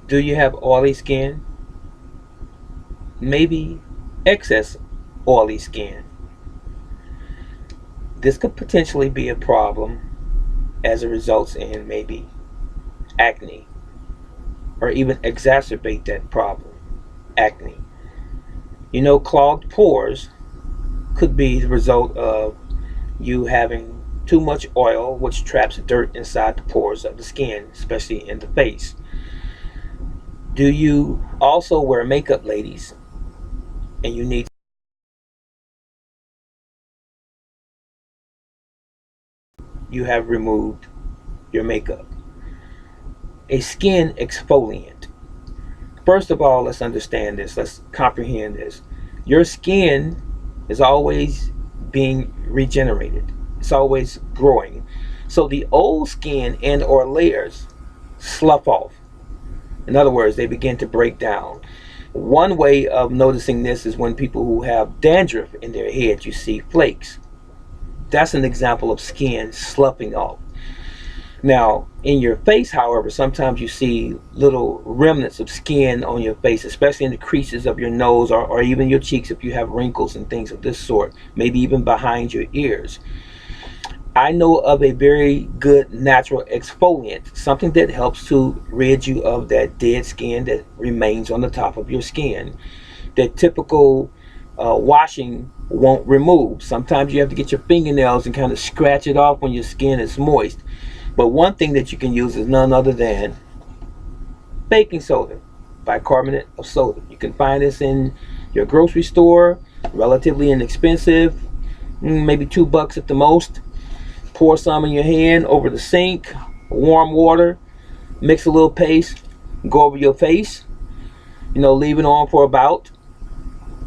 Do you have oily skin? Maybe excess oily skin. This could potentially be a problem as it results in maybe acne, or even exacerbate that problem, acne. Clogged pores could be the result of you having too much oil, which traps dirt inside the pores of the skin, especially in the face. Do you also wear makeup, ladies, and you have removed your makeup? A skin exfoliant. First of all, let's understand this. Let's comprehend this. Your skin is always being regenerated. It's always growing. So the old skin and or layers slough off. In other words, they begin to break down. One way of noticing this is when people who have dandruff in their head, you see flakes. That's an example of skin sloughing off. Now, in your face, however, sometimes you see little remnants of skin on your face, especially in the creases of your nose, or even your cheeks if you have wrinkles and things of this sort, maybe even behind your ears. I know of a very good natural exfoliant, something that helps to rid you of that dead skin that remains on the top of your skin, that typical washing won't remove. Sometimes you have to get your fingernails and kind of scratch it off when your skin is moist. But one thing that you can use is none other than baking soda, bicarbonate of soda. You can find this in your grocery store, relatively inexpensive, maybe $2 at the most. Pour some in your hand over the sink, warm water, mix a little paste, go over your face, leave it on for about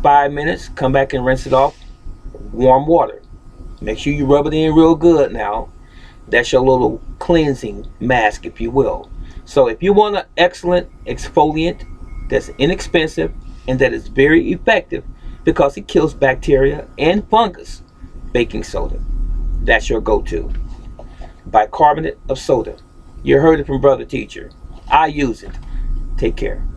5 minutes, come back and rinse it off, warm water. Make sure you rub it in real good now. That's your little cleansing mask, if you will. So if you want an excellent exfoliant that's inexpensive and that is very effective because it kills bacteria and fungus, baking soda. That's your go-to. Bicarbonate of soda. You heard it from Brother Teacher. I use it. Take care.